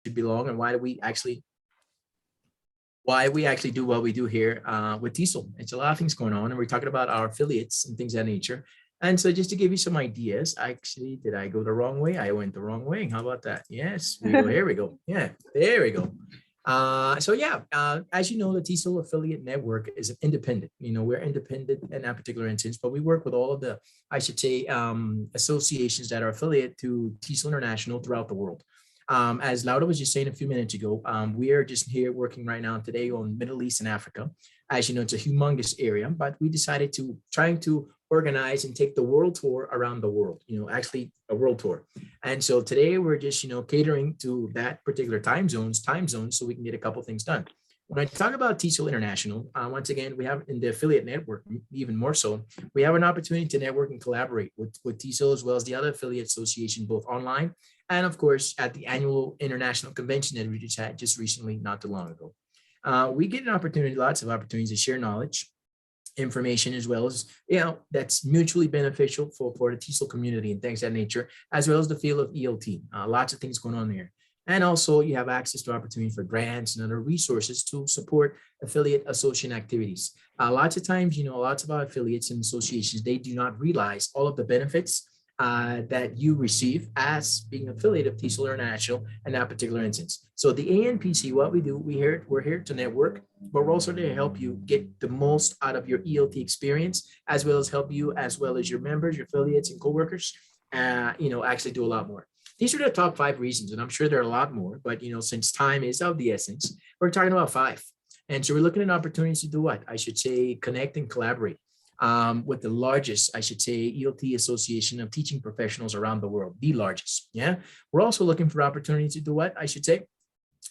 belong and why we actually do what we do here with TESOL. It's a lot of things going on, and we're talking about our affiliates and things of that nature. And so just to give you some ideas, actually, did I go the wrong way? I went the wrong way. How about that? Yes, we go. Here we go. Yeah, there we go. As you know, the TESOL affiliate network is independent. We're independent in that particular instance, but we work with all of the, I should say, associations that are affiliate to TESOL International throughout the world. As Laura was just saying a few minutes ago, we are just here working right now today on Middle East and Africa. As you know, it's a humongous area, but we decided to trying to organize and take the world tour around the world, actually a world tour. And so today we're just, catering to that particular time zones so we can get a couple things done. When I talk about TESOL International, once again, we have in the affiliate network, even more so, we have an opportunity to network and collaborate with TESOL as well as the other affiliate association, both online and of course at the annual international convention that we just had just recently, not too long ago. We get an opportunity, lots of opportunities to share knowledge, information, as well as, that's mutually beneficial for the TESOL community and things of that nature, as well as the field of ELT. Lots of things going on there. And also you have access to opportunity for grants and other resources to support affiliate association activities. Lots of times, lots of our affiliates and associations, they do not realize all of the benefits that you receive as being affiliate of TESOL International in that particular instance. So the ANPC, what we do, we're here to network, but we're also there to help you get the most out of your ELT experience, as well as help you, as well as your members, your affiliates and coworkers, actually do a lot more. These are the top 5 reasons, and I'm sure there are a lot more, but since time is of the essence, we're talking about 5. And so we're looking at opportunities to do what? I should say connect and collaborate with the largest, I should say, ELT association of teaching professionals around the world, the largest. Yeah. We're also looking for opportunities to do what? I should say,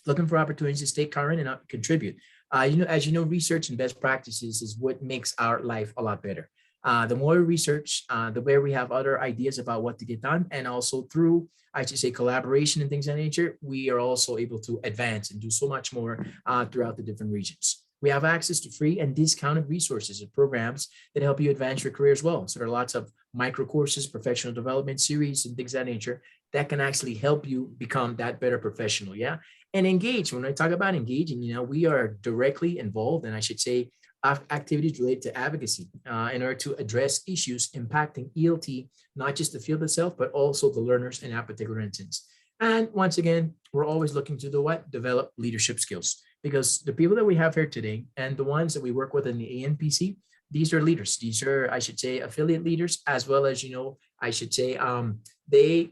looking for opportunities to stay current and contribute. As you know, research and best practices is what makes our life a lot better. The more we research, the better we have other ideas about what to get done. And also through, I should say, collaboration and things of that nature, we are also able to advance and do so much more throughout the different regions. We have access to free and discounted resources and programs that help you advance your career as well. So there are lots of micro courses, professional development series, and things of that nature that can actually help you become that better professional. Yeah. And engage. When I talk about engaging, we are directly involved, and I should say, activities related to advocacy in order to address issues impacting ELT, not just the field itself, but also the learners in that particular instance. And once again, we're always looking to do what? Develop leadership skills, because the people that we have here today and the ones that we work with in the ANPC, these are leaders. These are, I should say, affiliate leaders, as well as, I should say, they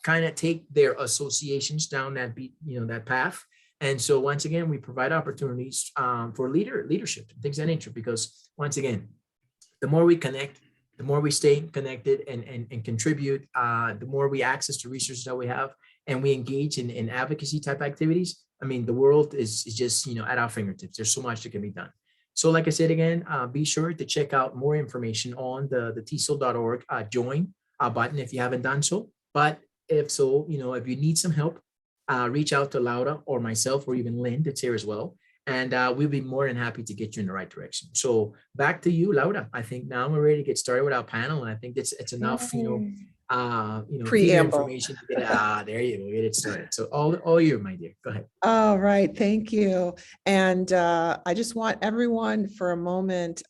kind of take their associations down that that path. And so once again, we provide opportunities for leadership, things of that nature, because once again, the more we connect, the more we stay connected and contribute, the more we access to resources that we have, and we engage in advocacy type activities. I mean, the world is just, at our fingertips. There's so much that can be done. So like I said, again, be sure to check out more information on the TESOL.org join button if you haven't done so. But if so, if you need some help, reach out to Laura or myself, or even Lynn that's here as well. And we'll be more than happy to get you in the right direction. So back to you, Laura. I think now we're ready to get started with our panel. And I think it's enough, preamble information to get there you go, get it started. So all you, my dear, go ahead. All right, thank you. And I just want everyone for a moment,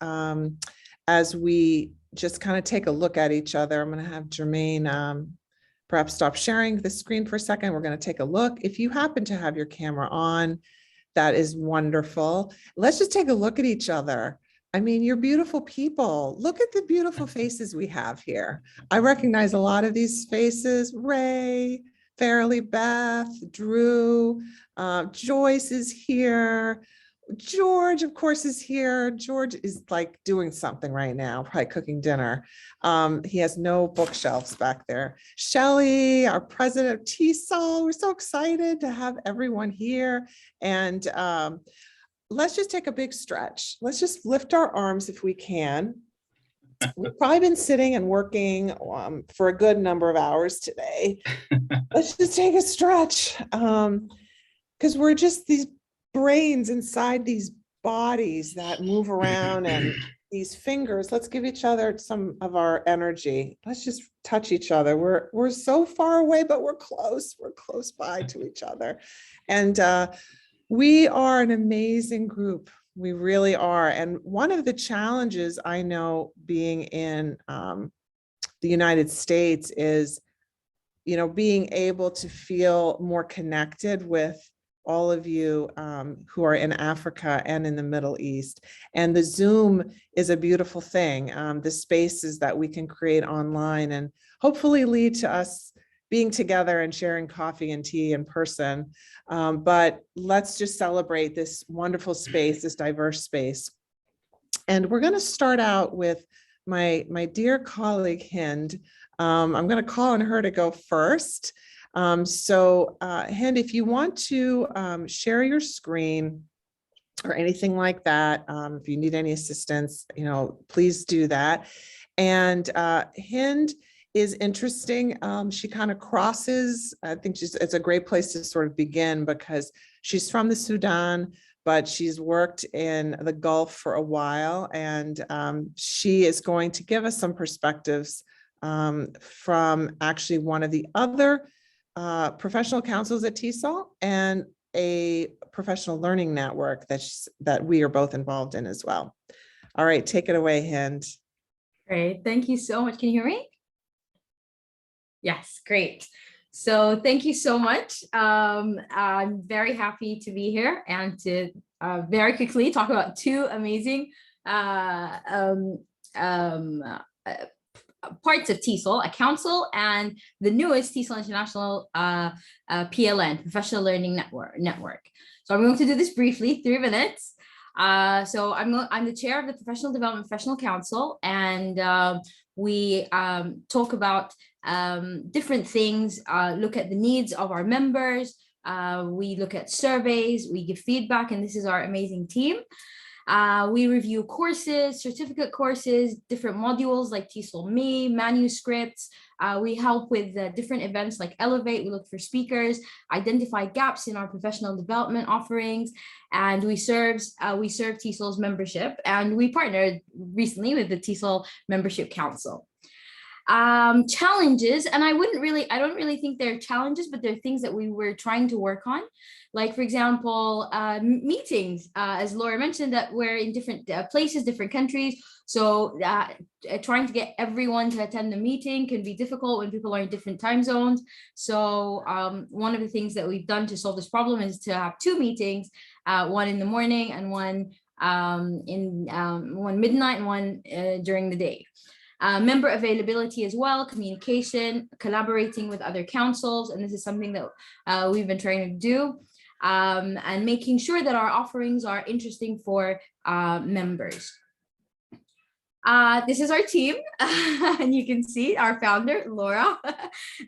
as we just kind of take a look at each other. I'm going to have Jermaine perhaps stop sharing the screen for a second. We're going to take a look. If you happen to have your camera on, that is wonderful. Let's just take a look at each other. I mean, you're beautiful people. Look at the beautiful faces we have here. I recognize a lot of these faces. Ray, Fairly, Beth, Drew, Joyce is here. George, of course, is here. George is like doing something right now, probably cooking dinner. He has no bookshelves back there. Shelly, our president of TESOL, we're so excited to have everyone here. And let's just take a big stretch. Let's just lift our arms if we can. We've probably been sitting and working for a good number of hours today. Let's just take a stretch, because we're just these brains inside these bodies that move around and these fingers, let's give each other some of our energy. Let's just touch each other. We're so far away, but we're close. We're close by to each other. And we are an amazing group. We really are. And one of the challenges I know being in the United States is, being able to feel more connected with all of you who are in Africa and in the Middle East. And the Zoom is a beautiful thing. The spaces that we can create online and hopefully lead to us being together and sharing coffee and tea in person. But let's just celebrate this wonderful space, this diverse space. And we're going to start out with my dear colleague, Hind. I'm going to call on her to go first. Hind, if you want to share your screen or anything like that, if you need any assistance, please do that. And Hind is interesting. She kind of crosses, I think it's a great place to sort of begin because she's from the Sudan, but she's worked in the Gulf for a while. And she is going to give us some perspectives from actually one of the other professional councils at TESOL and a professional learning network that we are both involved in as well. All right, take it away, Hind. Great, thank you so much. Can you hear me? Yes, great. So thank you so much. I'm very happy to be here and to very quickly talk about two amazing parts of TESOL, a council, and the newest TESOL International PLN, Professional Learning Network. So I'm going to do this briefly, 3 minutes. So I'm the chair of the Professional Development Professional Council, and we talk about different things, look at the needs of our members. We look at surveys, we give feedback, and this is our amazing team. We review courses, certificate courses, different modules like TESOL Me, manuscripts. We help with different events like Elevate. We look for speakers, identify gaps in our professional development offerings, and we serve TESOL's membership. And we partnered recently with the TESOL Membership Council. Challenges, and I don't really think they're challenges, but they're things that we were trying to work on. Like, for example, meetings, as Laura mentioned, that we're in different places, different countries. So trying to get everyone to attend the meeting can be difficult when people are in different time zones. So one of the things that we've done to solve this problem is to have 2 meetings, one in the morning and one midnight and one during the day. Member availability as well, communication, collaborating with other councils, and this is something that we've been trying to do, and making sure that our offerings are interesting for members. This is our team, and you can see our founder, Laura,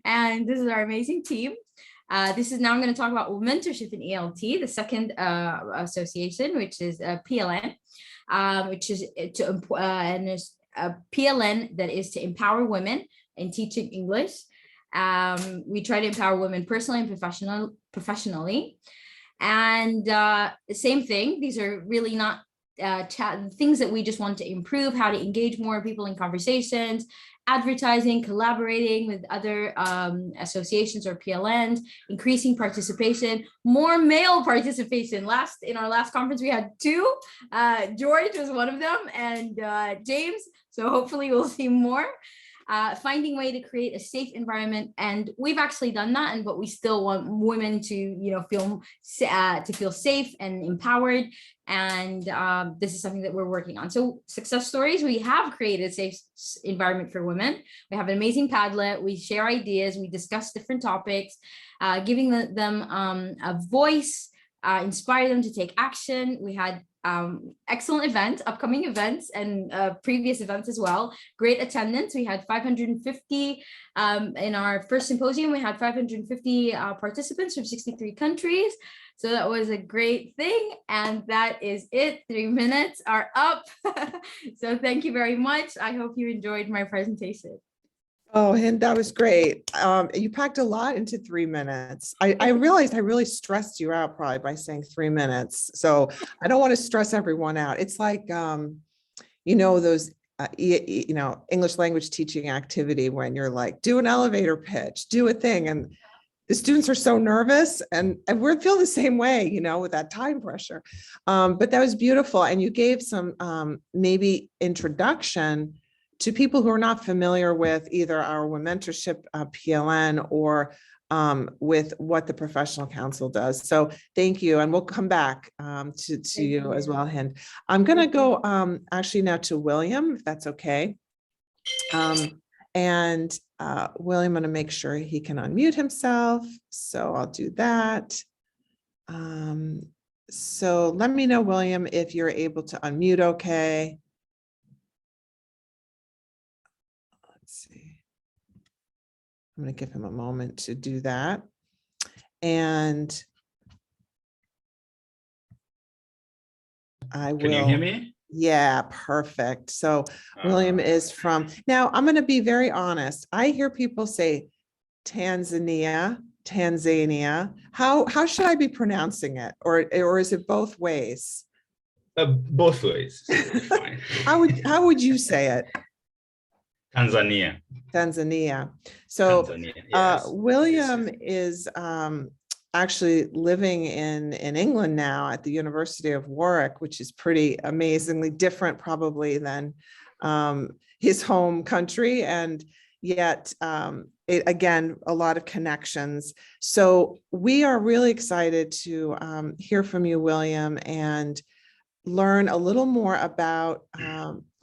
and this is our amazing team. This is now I'm going to talk about mentorship in ELT, the second association, which is PLN, which is a PLN that is to empower women in teaching English. We try to empower women personally and professionally. And the same thing, these are really not things that we just want to improve, how to engage more people in conversations, advertising, collaborating with other associations or PLNs, increasing participation, more male participation. In our last conference, we had 2. George was one of them, and James. So hopefully we'll see more. Finding a way to create a safe environment, and we've actually done that, but we still want women to feel safe and empowered, and this is something that we're working on. So success stories, we have created a safe environment for women. We have an amazing Padlet, we share ideas, we discuss different topics, giving them a voice, inspire them to take action. We had excellent events, upcoming events, and previous events as well. Great attendance. We had 550 in our first symposium. We had 550 participants from 63 countries. So that was a great thing. And that is it. 3 minutes are up. So thank you very much. I hope you enjoyed my presentation. Oh, Hind, that was great. You packed a lot into 3 minutes. I realized I really stressed you out probably by saying 3 minutes. So I don't want to stress everyone out. It's like, those, English language teaching activity when you're like, do an elevator pitch, do a thing. And the students are so nervous, and we feel the same way, with that time pressure. But that was beautiful. And you gave some maybe introduction to people who are not familiar with either our Women Mentorship PLN or with what the Professional Council does. So thank you. And we'll come back to you as well, Hind. I'm going to go actually now to William, if that's okay. William, I'm going to make sure he can unmute himself. So I'll do that. So let me know, William, if you're able to unmute okay. Let's see. I'm going to give him a moment to do that. And I will. Can you hear me? Yeah, perfect. So William is from, now I'm going to be very honest. I hear people say Tanzania. How should I be pronouncing it? Or is it both ways? Both ways. Fine. How would you say it? Tanzania. So Tanzania, yes. William is actually living in England now at the University of Warwick, which is pretty amazingly different probably than his home country. And yet, again, a lot of connections. So we are really excited to hear from you, William, and learn a little more about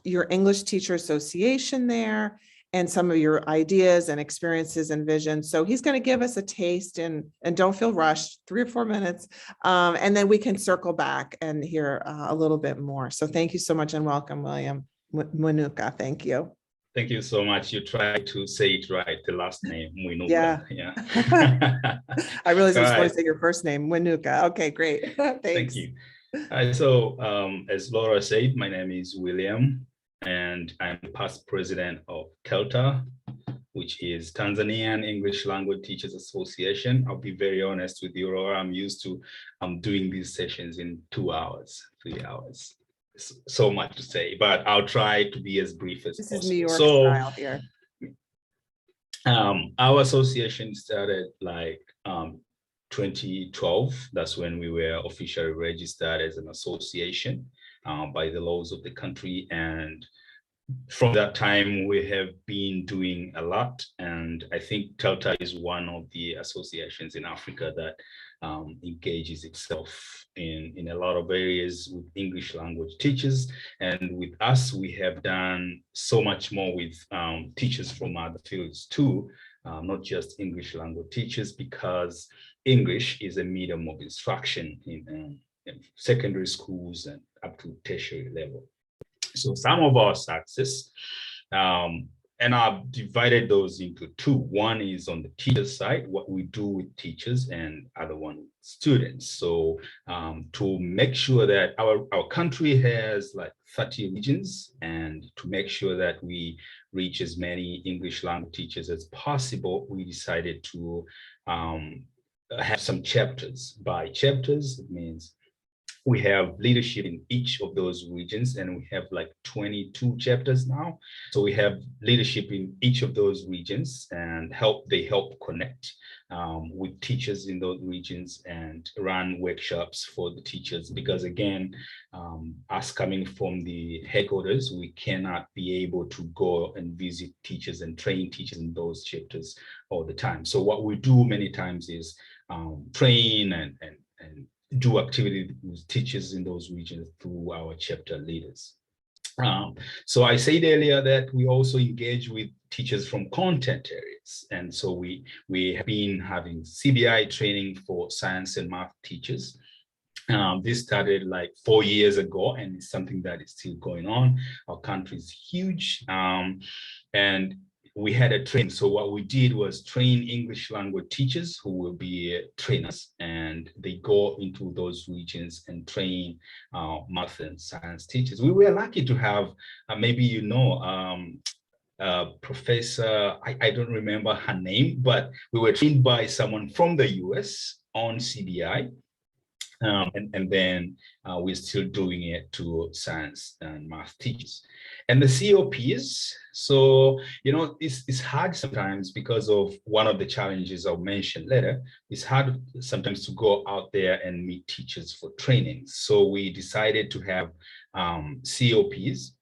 your English Teacher Association there and some of your ideas and experiences and visions. So he's going to give us a taste, and don't feel rushed, 3 or 4 minutes, and then we can circle back and hear a little bit more. So thank you so much and welcome, William Mwinuka. Thank you. Thank you so much. You tried to say it right, the last name, Mwinuka. Yeah. Yeah. I realized I was going Right. to say your first name, Mwinuka. Okay, great. Thanks. Thank you. So as Laura said, my name is William, and I'm past president of ELTA, which is Tanzanian English Language Teachers Association. I'll be very honest with you, Laura. I'm used to doing these sessions in 2 hours, 3 hours. So much to say, but I'll try to be as brief as possible. This is New York style here. Our association started like 2012. That's when we were officially registered as an association by the laws of the country. And from that time, we have been doing a lot. And I think ELTA is one of the associations in Africa that engages itself in a lot of areas with English language teachers. And with us, we have done so much more with teachers from other fields too, not just English language teachers, because English is a medium of instruction in secondary schools and up to tertiary level. So some of our success, and I've divided those into 2. One is on the teacher side, what we do with teachers, and other one with students. So to make sure that our country has like 30 regions, and to make sure that we reach as many English language teachers as possible, we decided to have some chapters. By chapters, it means we have leadership in each of those regions, and we have like 22 chapters now. So we have leadership in each of those regions, and they help connect with teachers in those regions and run workshops for the teachers. Because again, us coming from the headquarters, we cannot be able to go and visit teachers and train teachers in those chapters all the time. So what we do many times is train and do activity with teachers in those regions through our chapter leaders. So I said earlier that we also engage with teachers from content areas. And so we have been having CBI training for science and math teachers. This started like 4 years ago, and it's something that is still going on. Our country is huge. And we had a training. So what we did was train English language teachers who will be trainers, and they go into those regions and train math and science teachers. We were lucky to have, maybe you know, Professor, I don't remember her name, but we were trained by someone from the US on CBI. And then we're still doing it to science and math teachers. And the COPs, so, it's hard sometimes because of one of the challenges I'll mention later. It's hard sometimes to go out there and meet teachers for training. So we decided to have COPs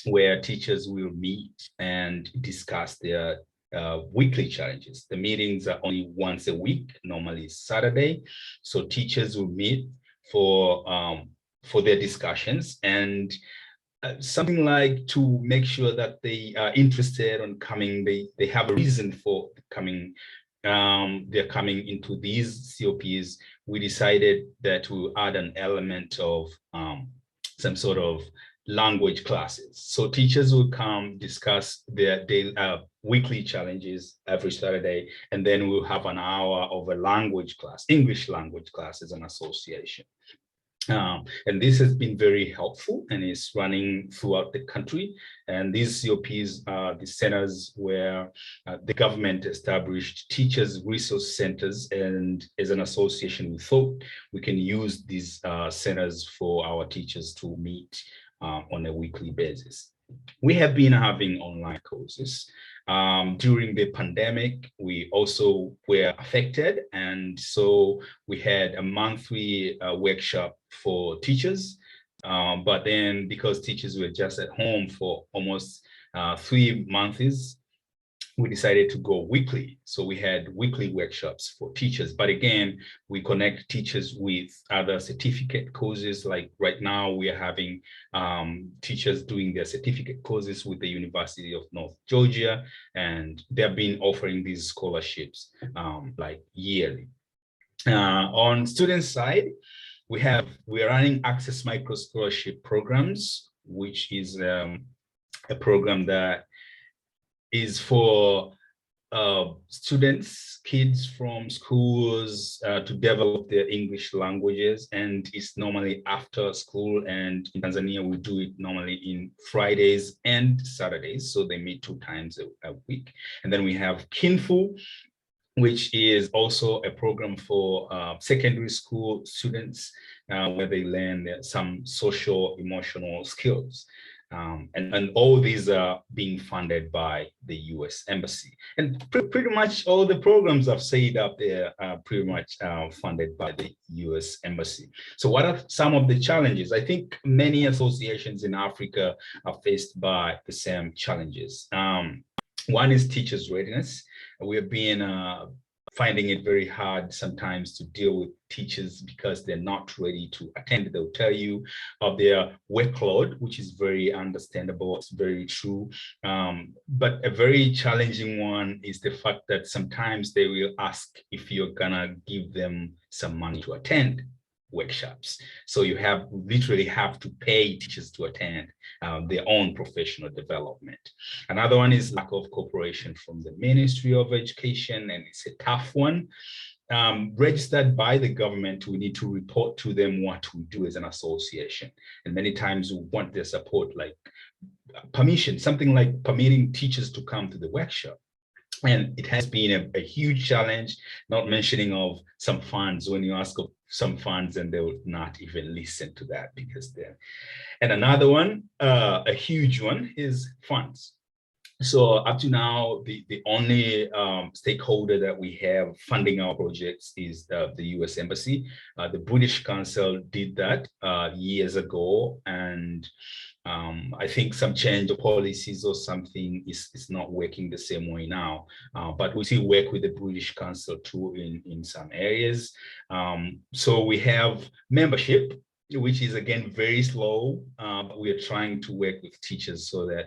where teachers will meet and discuss their weekly challenges. The meetings are only once a week, normally Saturday. So teachers will meet for their discussions, and something like to make sure that they are interested in coming. They have a reason for coming. They're coming into these COPs. We decided that we'll add an element of some sort of language classes. So teachers will come discuss their daily, weekly challenges every Saturday, and then we'll have an hour of a language class, English language class as an association. And this has been very helpful and is running throughout the country. And these COPs are the centers where the government established teachers resource centers. And as an association, we thought we can use these centers for our teachers to meet on a weekly basis. We have been having online courses. During the pandemic, we also were affected. And so we had a monthly workshop for teachers. But then because teachers were just at home for almost 3 months, we decided to go weekly. So we had weekly workshops for teachers. But again, we connect teachers with other certificate courses. Like right now, we are having teachers doing their certificate courses with the University of North Georgia, and they've been offering these scholarships like yearly. On student side, we are running Access Micro Scholarship programs, which is a program that is for students, kids from schools to develop their English languages, and it's normally after school. And in Tanzania, we do it normally in Fridays and Saturdays, so they meet 2 times a week. And then we have Kinfu, which is also a program for secondary school students where they learn some social emotional skills. And all these are being funded by the US Embassy. And pretty much all the programs I've said up there are pretty much funded by the US Embassy. So what are some of the challenges? I think many associations in Africa are faced by the same challenges. One is teachers' readiness. We have been finding it very hard sometimes to deal with teachers because they're not ready to attend. They'll tell you of their workload, which is very understandable. It's very true. But a very challenging one is the fact that sometimes they will ask if you're gonna give them some money to attend workshops. So you literally have to pay teachers to attend their own professional development. Another one is lack of cooperation from the Ministry of Education, and it's a tough one. Registered by the government, we need to report to them what we do as an association. And many times we want their support, like permission, something like permitting teachers to come to the workshop. And it has been a huge challenge, not mentioning of some funds. When you ask of some funds, and they will not even listen to that because they're. And another one, a huge one, is funds. So up to now, the only stakeholder that we have funding our projects is the US Embassy. The British Council did that years ago, and I think some change of policies or something is not working the same way now, but we still work with the British Council too in some areas. So we have membership, which is again very slow, but we are trying to work with teachers so that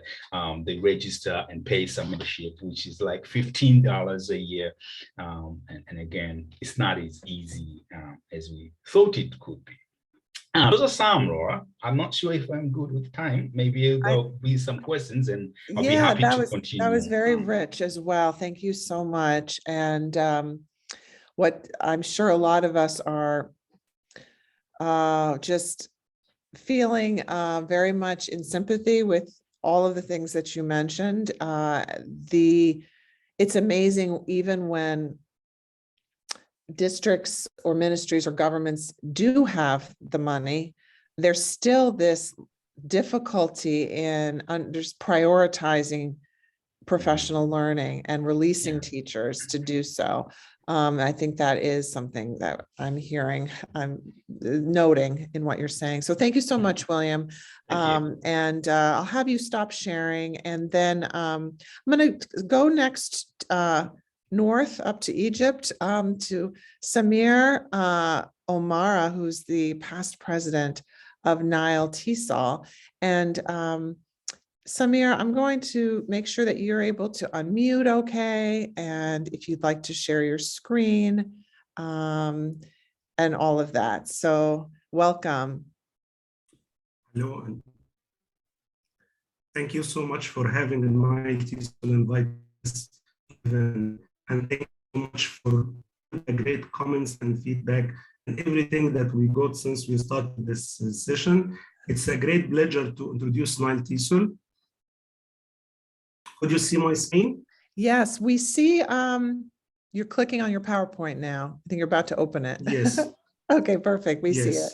they register and pay some membership, which is like $15 a year. And again, it's not as easy as we thought it could be. Those are some, Laura. I'm not sure if I'm good with time. Maybe there'll be some questions, and I'll be happy to continue. That was very rich as well. Thank you so much. And what I'm sure a lot of us are just feeling very much in sympathy with all of the things that you mentioned. It's amazing, even when districts or ministries or governments do have the money, there's still this difficulty in prioritizing professional learning and releasing teachers to do so. I think that is something that I'm hearing, I'm noting in what you're saying. So thank you so much, William. And I'll have you stop sharing. And then I'm going to go next north up to Egypt to Samir Omara, who's the past president of Nile TESOL. And Samir, I'm going to make sure that you're able to unmute okay, and if you'd like to share your screen and all of that. So welcome. Hello, and thank you so much for having my TESOL invite us, and thank you so much for the great comments and feedback and everything that we got since we started this session. It's a great pleasure to introduce Nile TESOL. Could you see my screen? Yes, we see you're clicking on your PowerPoint now. I think you're about to open it. Yes. Okay, perfect. We see it.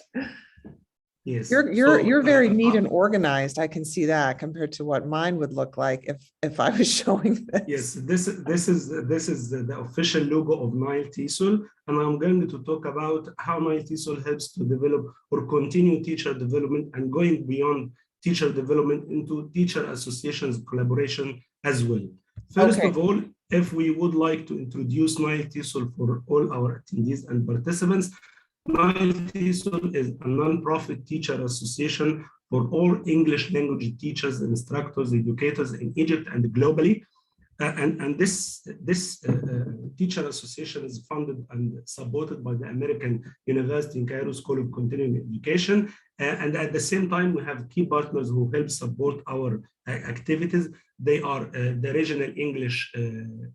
Yes. You're very neat and organized. I can see that compared to what mine would look like if I was showing this. Yes, this is the official logo of Nile TESOL, and I'm going to talk about how Nile TESOL helps to develop or continue teacher development and going beyond teacher development into teacher associations collaboration as well. First of all, if we would like to introduce Nile TESOL for all our attendees and participants, Nile TESOL is a non-profit teacher association for all English language teachers, instructors, educators in Egypt and globally. And this teacher association is funded and supported by the American University in Cairo School of Continuing Education. And at the same time, we have key partners who help support our activities. They are the Regional English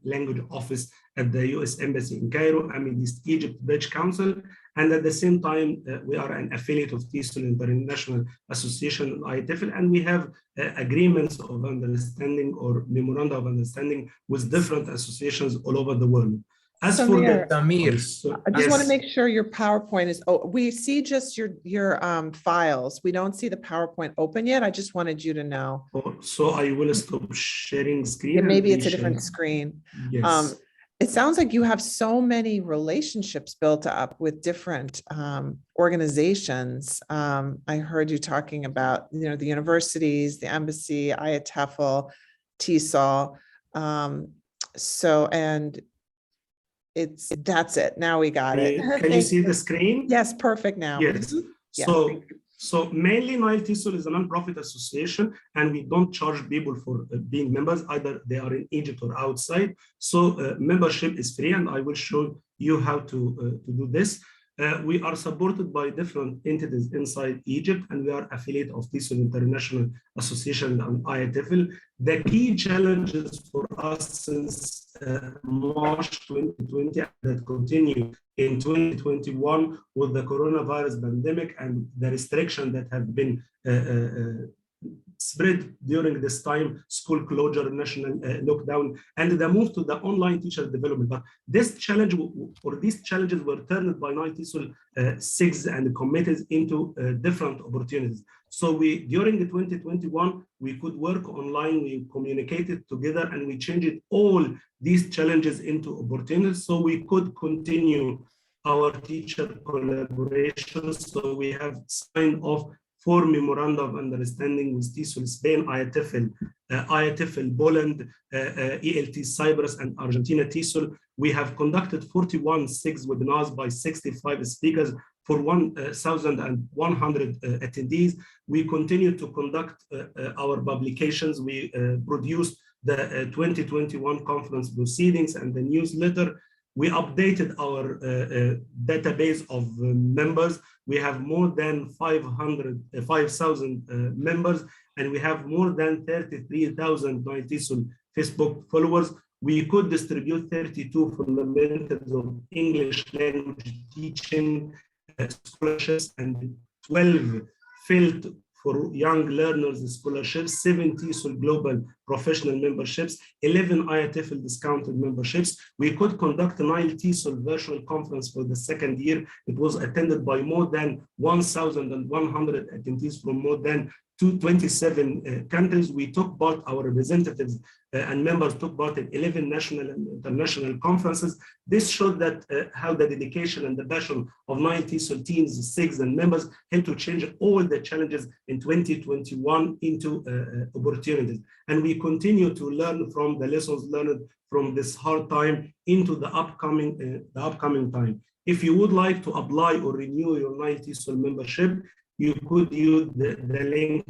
Language Office at the U.S. Embassy in Cairo, Middle East Egypt Bridge Council. And at the same time, we are an affiliate of TESOL International Association, IETFL, and we have agreements of understanding or memoranda of understanding with different associations all over the world. As for the Samir, I just want to make sure your PowerPoint is, we see just your files. We don't see the PowerPoint open yet. I just wanted you to know. So I will stop sharing screen. Maybe it's a different screen. Yes. It sounds like you have so many relationships built up with different organizations. I heard you talking about, the universities, the embassy, IETFL, TESOL. And that's it. Now we got it. Can you see the screen? Yes, perfect now. Yes. So mainly Nile TESOL is a non-profit association, and we don't charge people for being members, either they are in Egypt or outside. So membership is free, and I will show you how to do this. We are supported by different entities inside Egypt, and we are affiliate of TESOL International Association and IETFL. The key challenges for us since March 2020 that continue in 2021 with the coronavirus pandemic and the restriction that have been spread during this time, school closure, national lockdown, and the move to the online teacher development. But this challenge, or these challenges, were turned by Nile TESOL SIGs and committees into different opportunities. So during 2021, we could work online, we communicated together, and we changed all these challenges into opportunities so we could continue our teacher collaboration. So we have signed off 4 memoranda of understanding with TESOL Spain, IETFL Poland, ELTA Cyprus, and Argentina TESOL. We have conducted 41 SIGs webinars by 65 speakers for 1,100 attendees. We continue to conduct our publications. We produced the 2021 conference proceedings and the newsletter. We updated our database of members. We have more than 5,000 members, and we have more than 33,000 TESOL Facebook followers. We could distribute 32 fundamentals of English language teaching scholarships and 12 field for young learners scholarships, 7 TESOL global professional memberships, 11 IATEFL discounted memberships. We could conduct a 9 TESOL virtual conference for the second year. It was attended by more than 1,100 attendees from more than 27 countries. We took part, our representatives and members took part in 11 national and international conferences. This showed that how the dedication and the passion of 9 TESOL teams, SIGs, and members helped to change all the challenges in 2021 into opportunities. And we continue to learn from the lessons learned from this hard time into the upcoming time. If you would like to apply or renew your 9 TESOL membership, you could use the link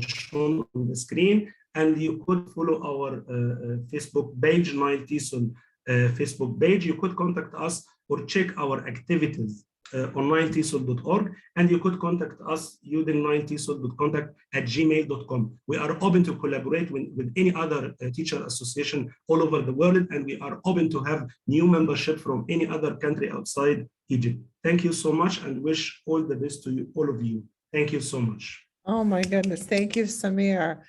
shown on the screen, and you could follow our Facebook page, 9 TESOL Facebook page. You could contact us or check our activities on 9tesol.org, and you could contact us using 9tesol.contact@gmail.com. We are open to collaborate with any other teacher association all over the world, and we are open to have new membership from any other country outside Egypt. Thank you so much, and wish all the best to you, all of you. Thank you so much. Oh my goodness. Thank you, Samir.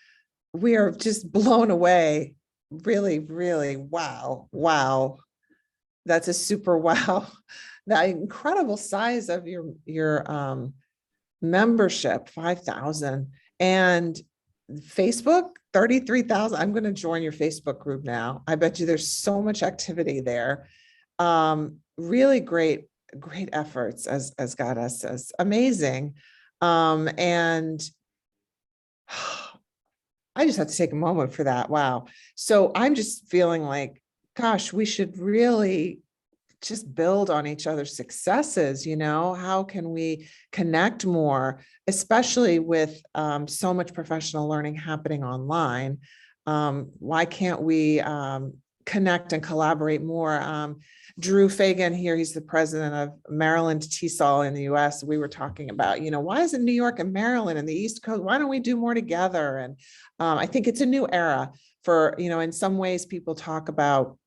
We are just blown away. Really, really. Wow. Wow. That's a super wow. The incredible size of your membership, 5,000, and Facebook, 33,000. I'm going to join your Facebook group now. I bet you there's so much activity there. Really great efforts, as Gada says. Amazing. And I just have to take a moment for that. Wow. So I'm just feeling like, gosh, we should really just build on each other's successes. How can we connect more, especially with so much professional learning happening online? Why can't we connect and collaborate more? Drew Fagan here, he's the president of Maryland TESOL in the US. We were talking about, why isn't New York and Maryland and the East Coast, why don't we do more together? And I think it's a new era for, in some ways people talk about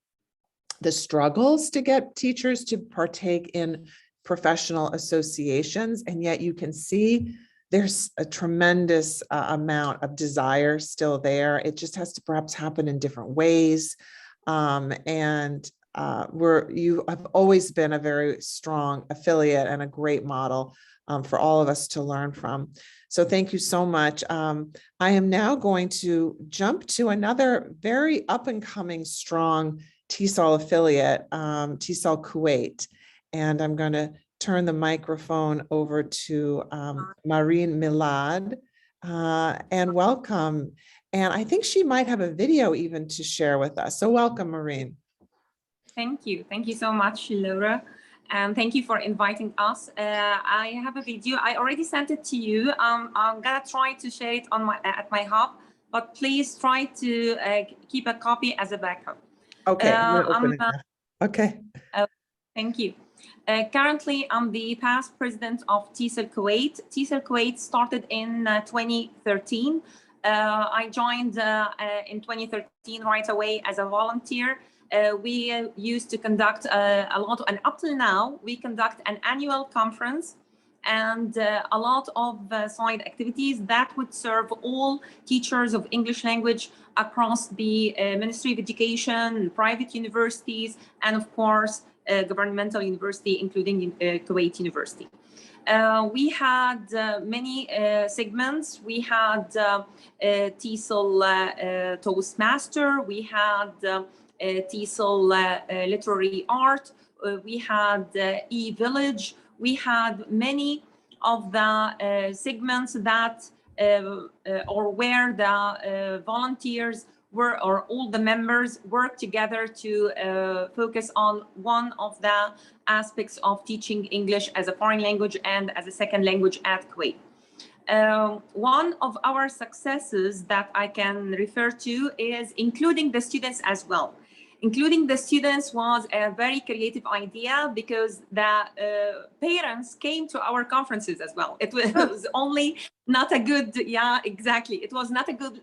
the struggles to get teachers to partake in professional associations. And yet you can see there's a tremendous amount of desire still there. It just has to perhaps happen in different ways. You have always been a very strong affiliate and a great model for all of us to learn from. So thank you so much. I am now going to jump to another very up and coming strong TESOL affiliate, TESOL Kuwait. And I'm going to turn the microphone over to Marine Milad, and welcome. And I think she might have a video even to share with us. So welcome, Marine. Thank you. Thank you so much, Laura. And thank you for inviting us. I have a video. I already sent it to you. I'm gonna try to share it on at my hub, but please try to keep a copy as a backup. Okay. Okay. Thank you. Currently, I'm the past president of TESOL Kuwait. TESOL Kuwait started in 2013. I joined in 2013 right away as a volunteer. We used to conduct a lot, and up till now, we conduct an annual conference and a lot of side activities that would serve all teachers of English language across the Ministry of Education, private universities, and of course, governmental university, including Kuwait University. We had many segments. We had TESOL Toastmaster. We had TESOL Literary Art. We had e-Village. We had many of the segments that or where the volunteers were, or all the members work together to focus on one of the aspects of teaching English as a foreign language and as a second language at Kuwait. One of our successes that I can refer to is including the students as well. Including the students was a very creative idea because the parents came to our conferences as well. It was only not a good, it was not a good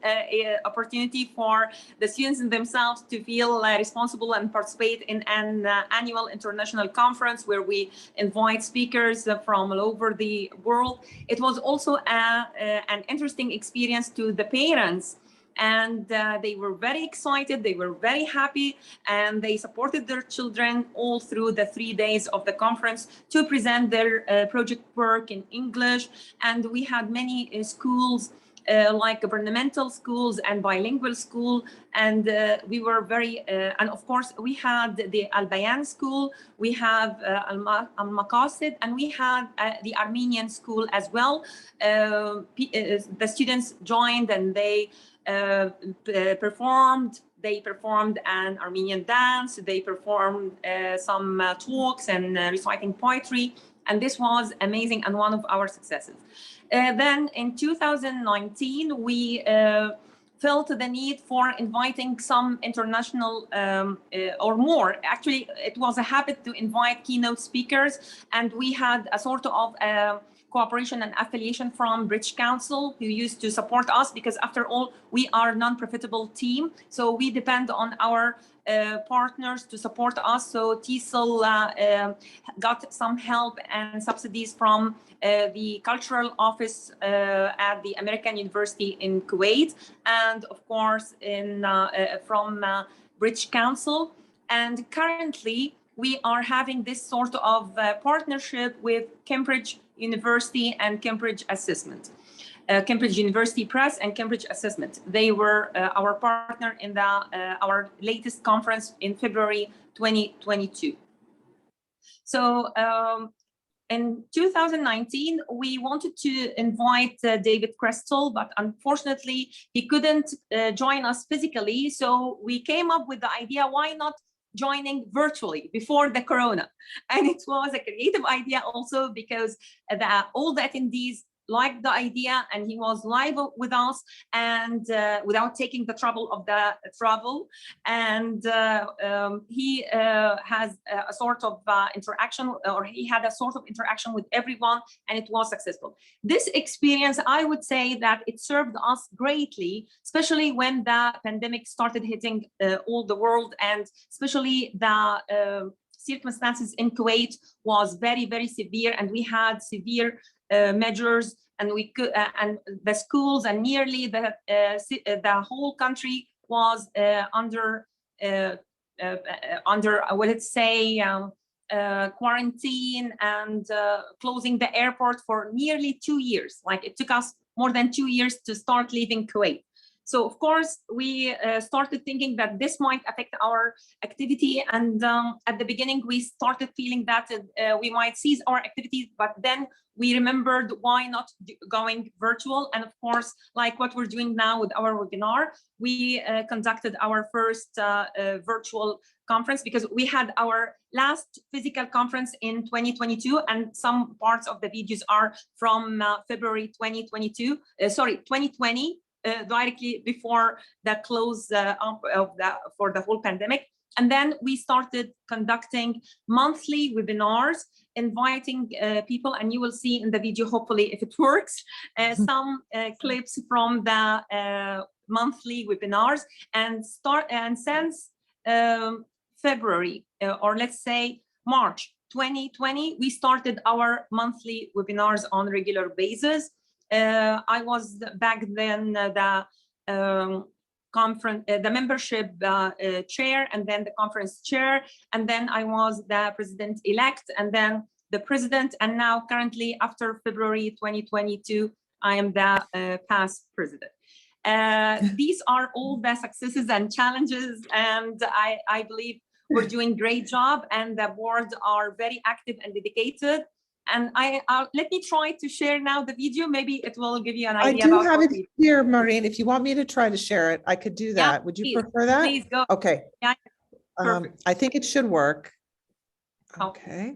opportunity for the students in themselves to feel responsible and participate in an annual international conference where we invite speakers from all over the world. It was also an interesting experience to the parents and they were very excited, they were very happy, and they supported their children all through the 3 days of the conference to present their project work in English. And we had many schools, like governmental schools and bilingual school, and we were very and of course we had the Al Bayan school, we have Al Maqasid, and we had the Armenian school as well. The students joined and they performed an Armenian dance, they performed some talks and reciting poetry, and this was amazing and one of our successes. Then in 2019, we felt the need for inviting some international or more. Actually, it was a habit to invite keynote speakers, and we had a sort of cooperation and affiliation from British Council, who used to support us, because after all, we are a non-profitable team. So we depend on our partners to support us. So TESOL got some help and subsidies from the cultural office at the American University in Kuwait, and of course from British Council. And currently we are having this sort of partnership with Cambridge University and Cambridge Assessment. Cambridge University Press and Cambridge Assessment. They were our partner in our latest conference in February 2022. So in 2019, we wanted to invite David Crystal, but unfortunately, he couldn't join us physically. So we came up with the idea, why not joining virtually before the Corona? And it was a creative idea also because all the attendees liked the idea, and he was live with us, and without taking the trouble of the travel. And he has a sort of interaction, or he had a sort of interaction with everyone, and it was successful. This experience, I would say that it served us greatly, especially when the pandemic started hitting all the world, and especially the circumstances in Kuwait was very, very severe, and we had severe measures, and we could and the schools and nearly the whole country was under quarantine and closing the airport for nearly 2 years. Like, it took us more than 2 years to start leaving Kuwait. So of course, we started thinking that this might affect our activity. And at the beginning, we started feeling that we might cease our activities, but then we remembered why not going virtual. And of course, like what we're doing now with our webinar, we conducted our first virtual conference, because we had our last physical conference in 2022, and some parts of the videos are from February 2020, directly before the close for the whole pandemic. And then we started conducting monthly webinars, inviting people, and you will see in the video, hopefully, if it works, some clips from the monthly webinars. And since February, or let's say March 2020, we started our monthly webinars on a regular basis. I was back then the membership chair, and then the conference chair, and then I was the president-elect, and then the president, and now currently, after February 2022, I am the past president. These are all the successes and challenges, and I believe we're doing a great job, and the board are very active and dedicated. And let me try to share now the video. Maybe it will give you an idea. I do have it here, Maureen. If you want me to try to share it, I could do that. Yeah, would you prefer that? Please go. Okay. Yeah, I think it should work. Oh. Okay.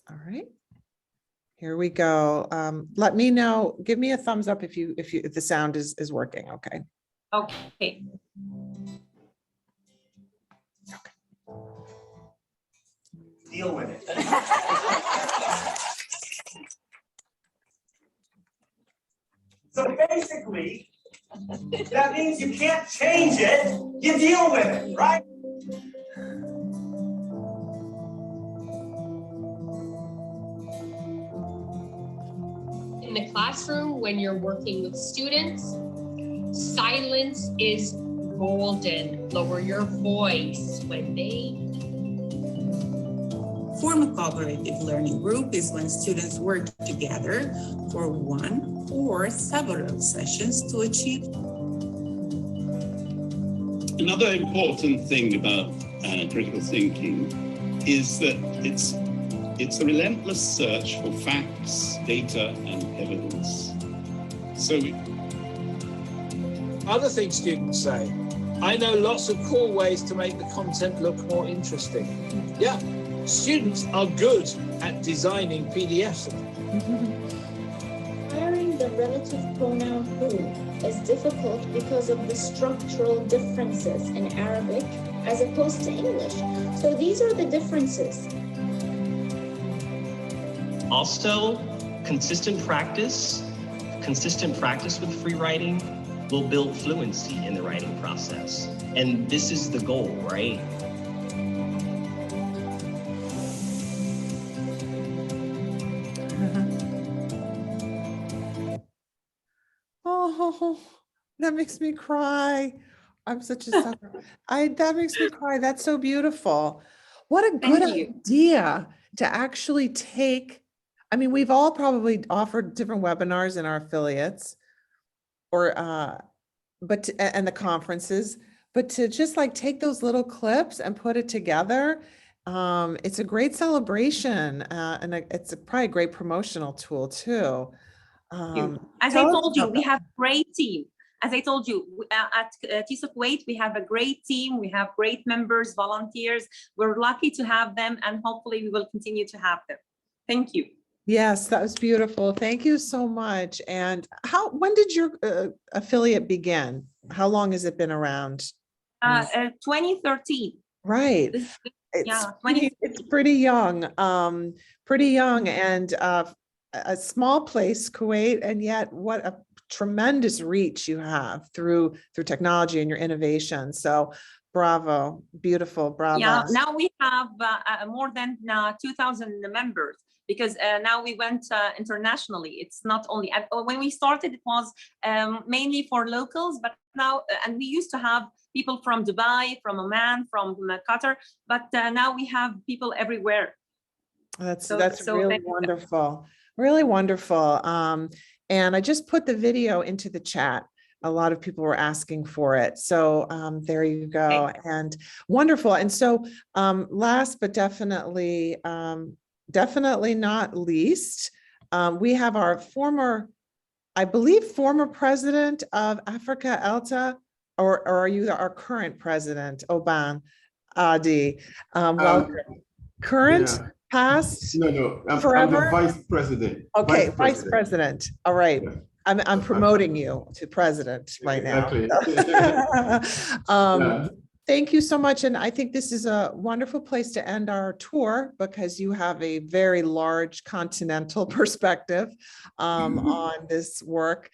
All right. Here we go. Let me know. Give me a thumbs up if the sound is working. Okay. Okay. Deal with it. So basically, that means you can't change it, you deal with it, right? In the classroom, when you're working with students, Silence is golden. Lower your voice when they... Form a cooperative learning group is when students work together for one or several sessions to achieve. Another important thing about critical thinking is that it's a relentless search for facts, data, and evidence. So other things students say, I know lots of cool ways to make the content look more interesting. Yeah, students are good at designing PDFs. Hiring the relative pronoun who is difficult because of the structural differences in Arabic as opposed to English. So these are the differences. Also, consistent practice with free writing will build fluency in the writing process. And this is the goal, right? Oh, that makes me cry. I'm such a sucker. That makes me cry. That's so beautiful. What a good idea to actually take. I mean, we've all probably offered different webinars in our affiliates or, and the conferences, but to just like take those little clips and put it together. It's a great celebration and it's probably a great promotional tool too. As I told you, we have a great team. As I told you, at TESOL Kuwait, we have a great team. We have great members, volunteers. We're lucky to have them, and hopefully we will continue to have them. Thank you. Yes, that was beautiful. Thank you so much. And when did your affiliate begin? How long has it been around? 2013. Right. It's pretty young. And a small place, Kuwait, and yet what a tremendous reach you have through technology and your innovation. So bravo, beautiful, bravo. Yeah, now we have more than 2,000 members because now we went internationally. It's not only, when we started, it was mainly for locals, but now, and we used to have people from Dubai, from Oman, from Qatar, but now we have people everywhere. That's really wonderful. Really wonderful. And I just put the video into the chat. A lot of people were asking for it. So there you go. And wonderful. And so last but definitely not least, we have our I believe former president of Africa ELTA, or are you our current president, Oban Adi? Welcome. Current? Yeah. Past? No, I'm forever? the vice president. Okay, vice president. All right. Yeah. I'm promoting you to president right now. Exactly. Thank you so much. And I think this is a wonderful place to end our tour because you have a very large continental perspective on this work.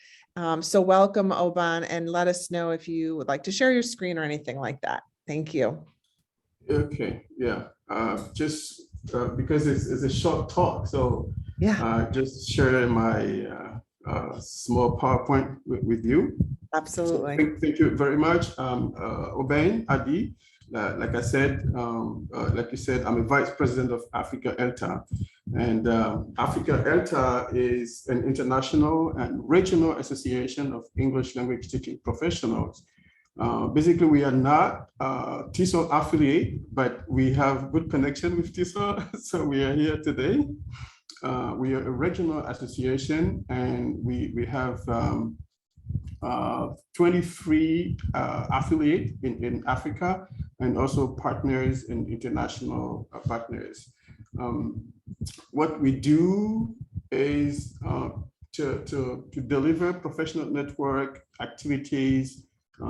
So welcome, Oban, and let us know if you would like to share your screen or anything like that. Thank you. Okay, yeah. Just because it's a short talk, so yeah, just share my small PowerPoint with you. Absolutely. So thank you very much, Oban Adi. Like I said, like you said, I'm a vice president of Africa ELTA, and Africa ELTA is an international and regional association of English language teaching professionals. Basically, we are not TESOL affiliate, but we have good connection with TESOL, so we are here today. We are a regional association, and we have 23 affiliates in Africa, and also partners and international partners. What we do is to deliver professional network activities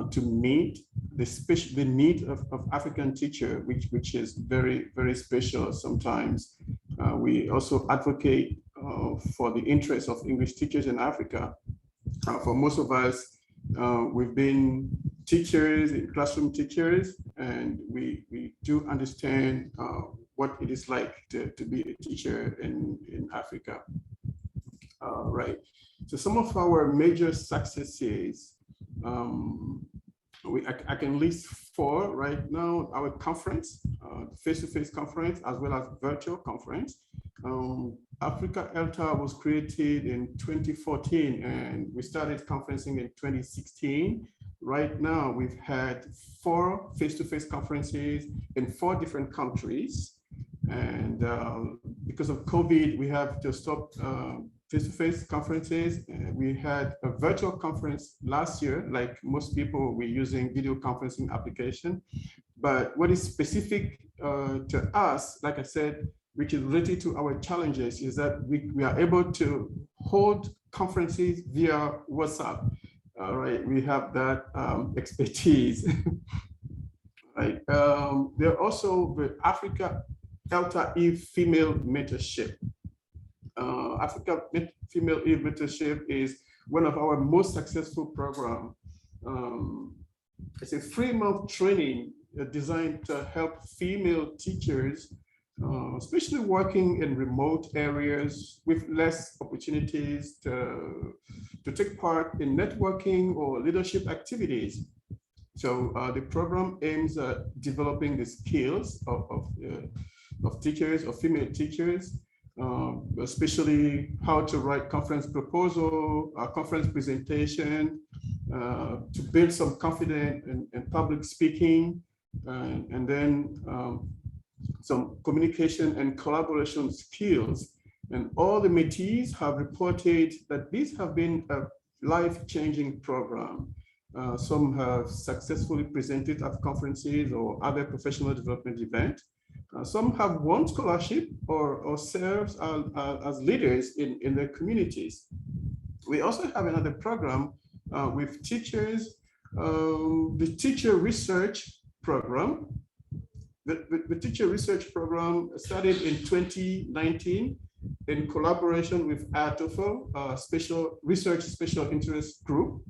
to meet the need of African teacher, which is very, very special sometimes. We also advocate for the interests of English teachers in Africa. For most of us, we've been teachers, classroom teachers, and we do understand what it is like to be a teacher in Africa. Right. So some of our major successes I can list 4 right now. Our conference, face-to-face conference, as well as virtual conference. Africa ELTA was created in 2014, and we started conferencing in 2016. Right now, we've had 4 face-to-face conferences in 4 different countries. And because of COVID, we have to stop face-to-face conferences. We had a virtual conference last year. Like most people, we're using video conferencing application. But what is specific to us, like I said, which is related to our challenges, is that we are able to hold conferences via WhatsApp. All right, we have that expertise. Right. There are also the Africa ELTA Female Mentorship. Africa Female Mentorship is one of our most successful programs. It's a 3-month training designed to help female teachers, especially working in remote areas with less opportunities to take part in networking or leadership activities. So the program aims at developing the skills of teachers, of female teachers, especially how to write conference proposal, conference presentation, to build some confidence in public speaking, and then some communication and collaboration skills. And all the mentees have reported that these have been a life-changing program. Some have successfully presented at conferences or other professional development events. Some have won scholarship or serves as leaders in their communities. We also have another program with teachers, the teacher research program. The teacher research program started in 2019 in collaboration with TESOL, special interest group.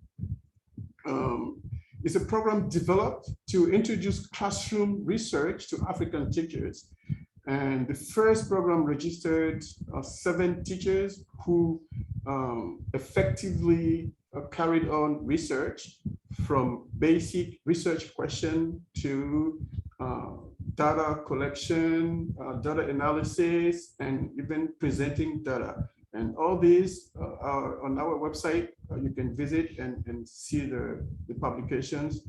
It's a program developed to introduce classroom research to African teachers. And the first program registered 7 teachers who effectively carried on research, from basic research question to data collection, data analysis, and even presenting data. And all these are on our website. You can visit and see the publications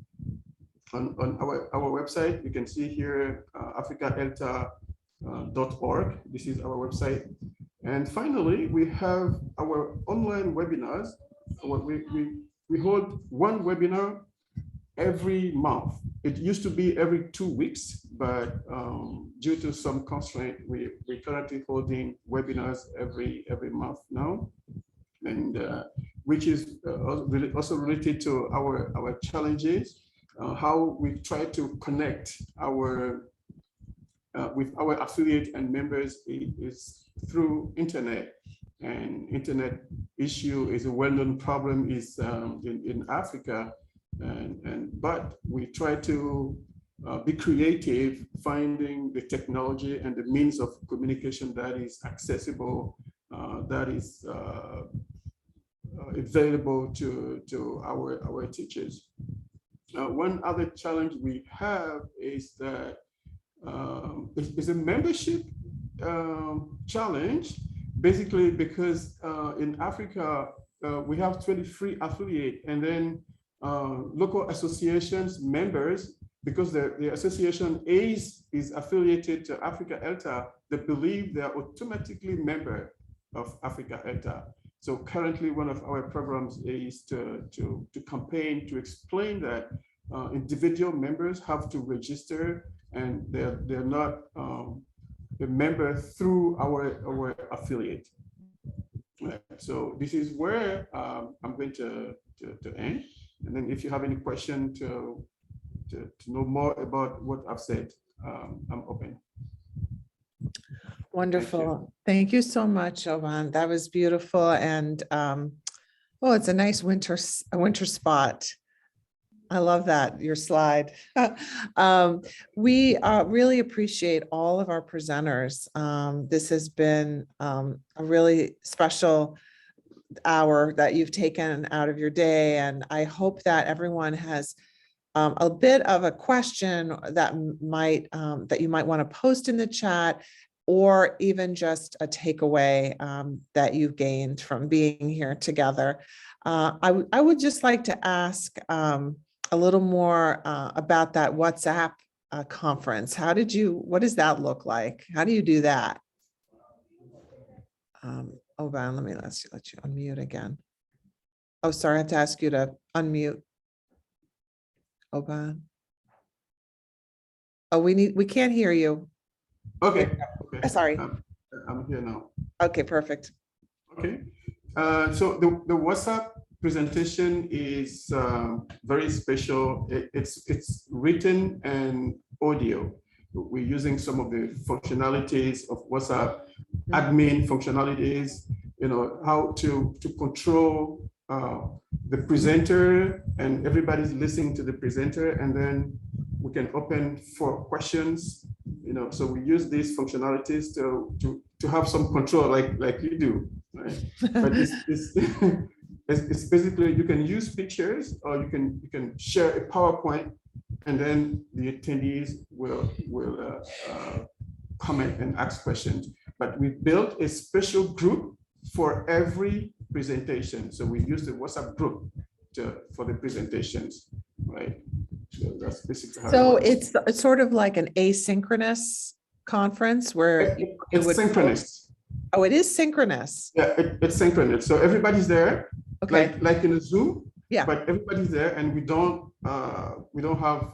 on our website. You can see here africaelta.org. This is our website. And finally, we have our online webinars. We hold one webinar every month. It used to be every 2 weeks, but due to some constraint, we're currently holding webinars every month now, and which is also related to our challenges, how we try to connect with our affiliate and members is through internet. And internet issue is a well-known problem in Africa. But we try to be creative, finding the technology and the means of communication that is accessible, that is available to our teachers. One other challenge we have is that it's a membership challenge, basically because in Africa we have 23 affiliates, and then local associations members, because the association is affiliated to Africa ELTA, they believe they are automatically member of Africa ELTA. So currently one of our programs is to campaign to explain that individual members have to register, and they're not a member through our affiliate. So this is where I'm going to end. And then if you have any question to know more about what I've said, I'm open. Wonderful. Thank you so much, Jovan. That was beautiful. And oh, it's a nice winter spot. I love that, your slide. We really appreciate all of our presenters. This has been a really special hour that you've taken out of your day. And I hope that everyone has a bit of a question that you might want to post in the chat, or even just a takeaway that you've gained from being here together. I would just like to ask a little more about that WhatsApp conference. What does that look like? How do you do that? Van, let's let you unmute again. Oh, sorry, I have to ask you to unmute. Van. Oh, we can't hear you. Okay. Sorry. I'm here now. Okay, perfect. Okay. So the WhatsApp presentation is very special. It's written and audio. We're using some of the functionalities of WhatsApp, admin functionalities, how to control the presenter, and everybody's listening to the presenter, and then we can open for questions. So we use these functionalities to have some control, like you do, right? But it's basically, you can use pictures, or you can share a PowerPoint, and then the attendees will comment and ask questions. But we built a special group for every presentation. So we use the WhatsApp group for the presentations, right? So that's basically how So it works. it's sort of like an asynchronous conference where it's synchronous. Oh, it is synchronous. Yeah, it's synchronous. So everybody's there, okay, like in a Zoom. Yeah. But everybody's there, and we don't have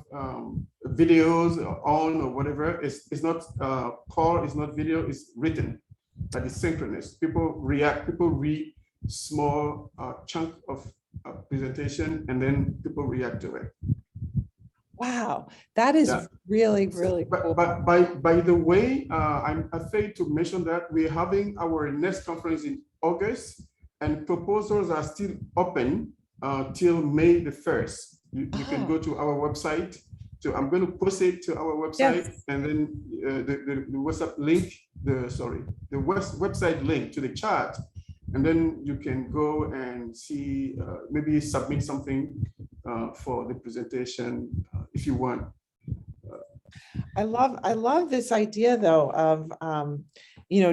videos on or whatever. It's not call, it's not video, it's written, but it's synchronous. People react. People read small chunk of presentation, and then people react to it. Wow, that is really cool. But by the way, I'm afraid to mention that we're having our next conference in August, and proposals are still open till May the 1st. You can go to our website. So I'm going to post it to our website, and then the WhatsApp link, the website link to the chat, and then you can go and see, maybe submit something for the presentation if you want. I love this idea though of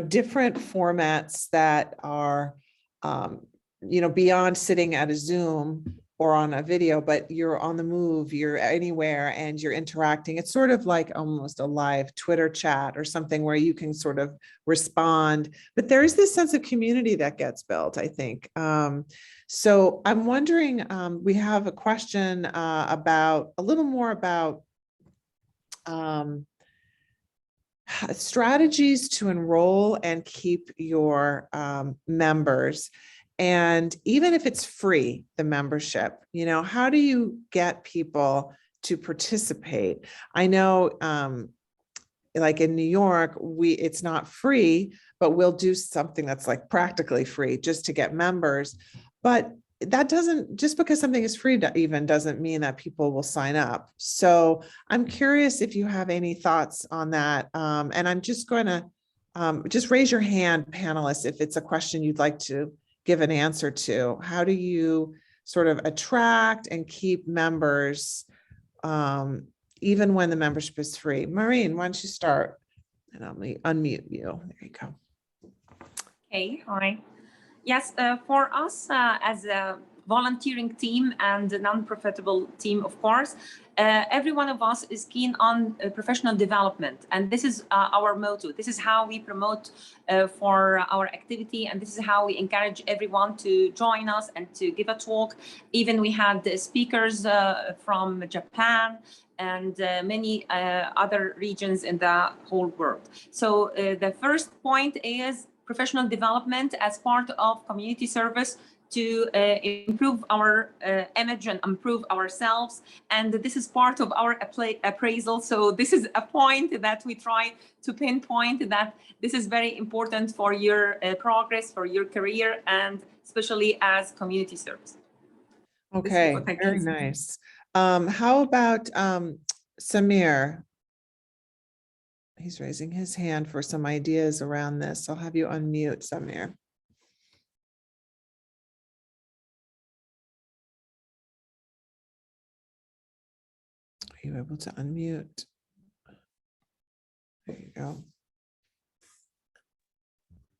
different formats that are beyond sitting at a Zoom or on a video, but you're on the move, you're anywhere, and you're interacting. It's sort of like almost a live Twitter chat or something where you can sort of respond, but there is this sense of community that gets built, I think. So I'm wondering, we have a question about a little more about strategies to enroll and keep your members. And even if it's free, the membership, how do you get people to participate? I know, like in New York, it's not free, but we'll do something that's like practically free just to get members. But that doesn't, just because something is free even doesn't mean that people will sign up. So I'm curious if you have any thoughts on that. And I'm just going to just raise your hand, panelists, if it's a question you'd like to give an answer to. How do you sort of attract and keep members even when the membership is free? Maureen, why don't you start? And I'll unmute you. There you go. Okay, hi. Yes, for us as a volunteering team and a non-profitable team, of course, every one of us is keen on professional development. And this is our motto. This is how we promote for our activity. And this is how we encourage everyone to join us and to give a talk. Even we had speakers from Japan and many other regions in the whole world. So the first point is professional development as part of community service to improve our image and improve ourselves. And this is part of our appraisal. So this is a point that we try to pinpoint, that this is very important for your progress, for your career, and especially as community service. Okay, very nice. How about Samir? He's raising his hand for some ideas around this. I'll have you unmute, Samir. Are you able to unmute? There you go.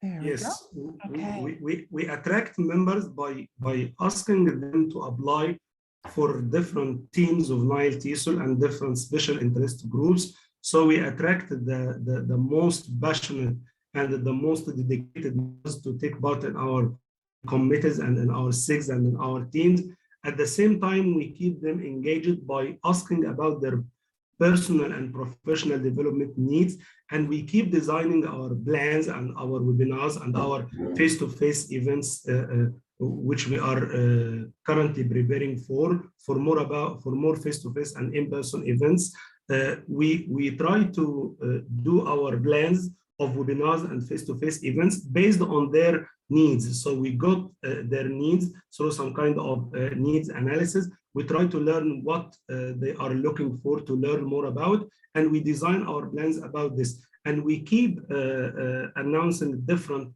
There Yes, we go. Okay. we attract members by asking them to apply for different teams of Nile TESOL and different special interest groups. So we attract the most passionate and the most dedicated members to take part in our committees and in our SIGs and in our teams. At the same time, we keep them engaged by asking about their personal and professional development needs, and we keep designing our plans and our webinars and our face-to-face events, which we are currently preparing for more face-to-face and in-person events. We try to do our plans of webinars and face-to-face events based on their needs. So we got their needs through some kind of needs analysis. We try to learn what they are looking for to learn more about, and we design our plans about this. And we keep announcing different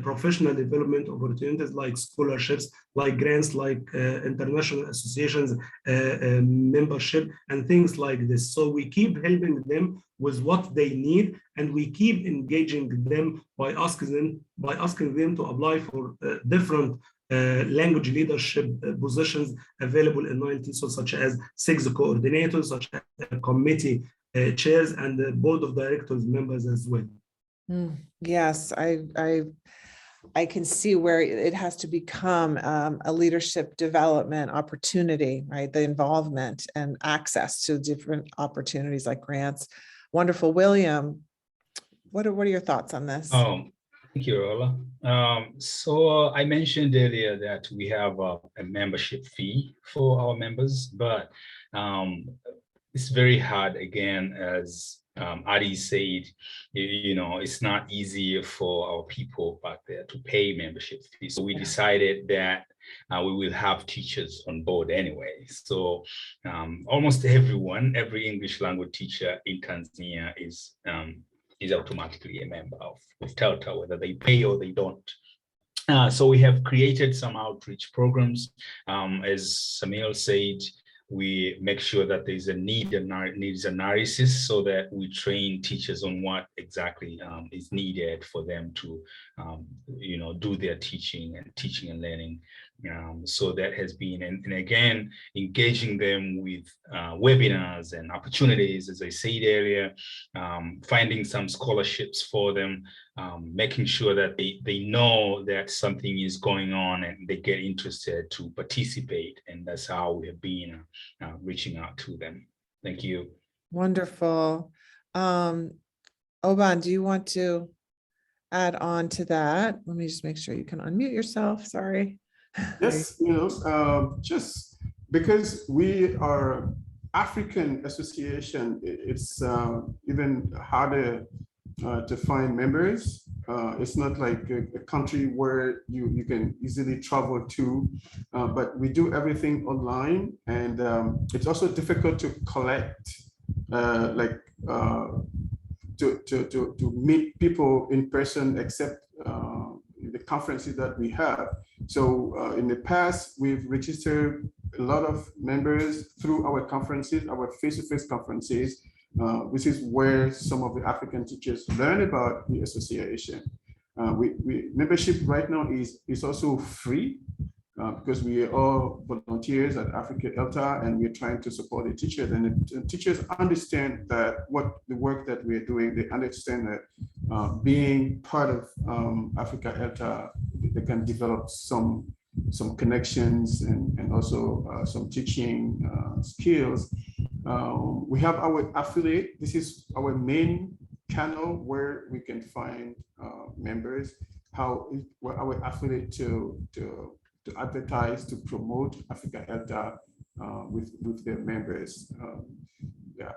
professional development opportunities like scholarships, like grants, like international associations, membership, and things like this. So we keep helping them with what they need, and we keep engaging them by asking them to apply for different language leadership positions available in Nile TESOL, such as SIGs coordinators, such as committee chairs, and the board of directors members as well. Yes, I can see where it has to become a leadership development opportunity, right? The involvement and access to different opportunities like grants. Wonderful. William, what are your thoughts on this? Thank you, Ola. So I mentioned earlier that we have a membership fee for our members, but it's very hard, again, as Adi said, it's not easy for our people back there to pay membership fees. So we decided that we will have teachers on board anyway. So almost every English language teacher in Tanzania is automatically a member of ELTA, whether they pay or they don't. So we have created some outreach programs. As Samuel said, we make sure that there's a needs analysis so that we train teachers on what exactly is needed for them to, do their teaching and learning. So that has been, and again, engaging them with webinars and opportunities, as I said earlier, finding some scholarships for them, making sure that they know that something is going on and they get interested to participate. And that's how we have been reaching out to them. Thank you. Wonderful. Oban, do you want to add on to that? Let me just make sure you can unmute yourself. Sorry. Yes, just because we are African association, it's even harder to find members. It's not like a country where you can easily travel to, but we do everything online, and it's also difficult to collect, to meet people in person, except the conferences that we have. So in the past, we've registered a lot of members through our conferences, our face-to-face conferences, which is where some of the African teachers learn about the association. Membership right now is also free because we are all volunteers at Africa ELTA, and we're trying to support the teachers. And the teachers understand that what the work that we're doing, they understand that being part of Africa ELTA, they can develop some connections and also some teaching skills. We have our affiliate. This is our main channel where we can find members. We're our affiliate to advertise, to promote Africa ELTA with their members.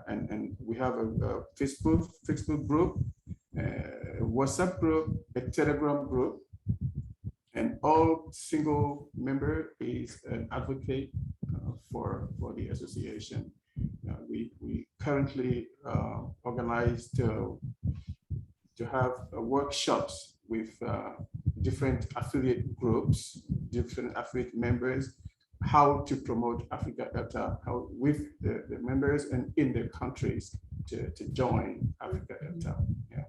And we have a Facebook group, a WhatsApp group, a Telegram group, and all single member is an advocate for the association. We currently organize to have workshops with different affiliate groups, different affiliate members, how to promote Africa ELTA, how with the members and in their countries to join Africa ELTA. Yeah.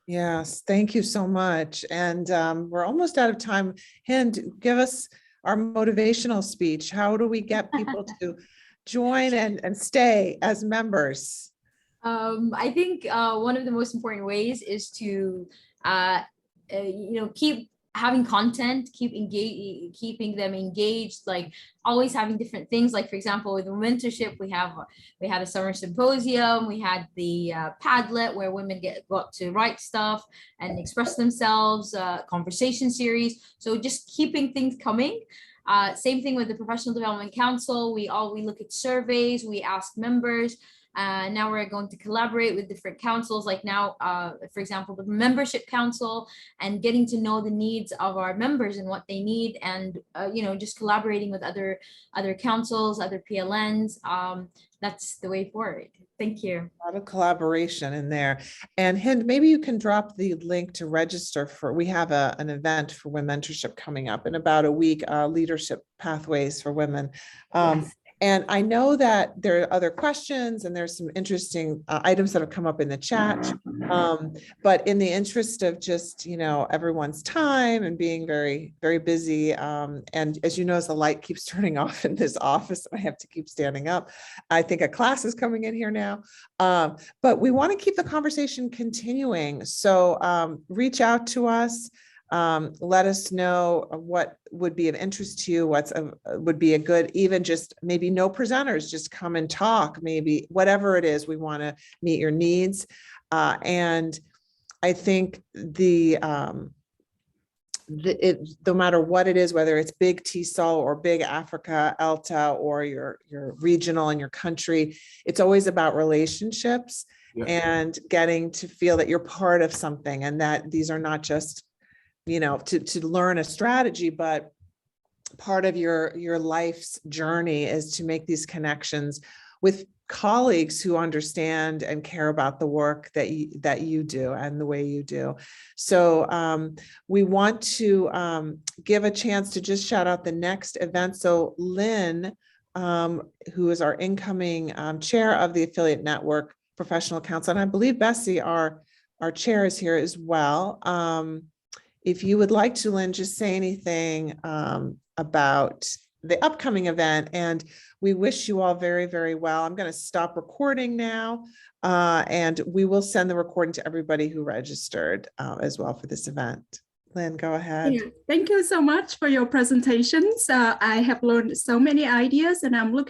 Yes, thank you so much. And we're almost out of time. Hind, give us our motivational speech. How do we get people to join and stay as members? I think one of the most important ways is to, keep having content, keeping them engaged, like always having different things. Like, for example, with the mentorship, we had a summer symposium, we had the Padlet where women got to write stuff and express themselves, conversation series. So just keeping things coming. Same thing with the Professional Development Council. We look at surveys, we ask members. Now we're going to collaborate with different councils, like now, for example, the membership council, and getting to know the needs of our members and what they need, and just collaborating with other councils, other PLNs. That's the way forward. Thank you. A lot of collaboration in there. And Hind, maybe you can drop the link to register for, we have an event for women mentorship coming up in about a week, leadership pathways for women. Yes. And I know that there are other questions and there's some interesting items that have come up in the chat. But in the interest of just, everyone's time and being very, very busy. And as you know, as the light keeps turning off in this office, I have to keep standing up. I think a class is coming in here now. But we want to keep the conversation continuing. So reach out to us. Let us know what would be of interest to you, would be a good, even just maybe no presenters, just come and talk, maybe whatever it is, we want to meet your needs. And I think no matter what it is, whether it's big TESOL or big Africa ELTA or your regional and your country, it's always about relationships. Yeah. And getting to feel that you're part of something, and that these are not just to learn a strategy, but part of your life's journey is to make these connections with colleagues who understand and care about the work that you do and the way you do. So we want to give a chance to just shout out the next event. So Lynn, who is our incoming chair of the Affiliate Network Professional Council, and I believe Bessie, our chair, is here as well. If you would like to, Lynn, just say anything about the upcoming event, and we wish you all very, very well. I'm going to stop recording now, and we will send the recording to everybody who registered as well for this event. Lynn, go ahead. Yeah, thank you so much for your presentations. I have learned so many ideas, and I'm looking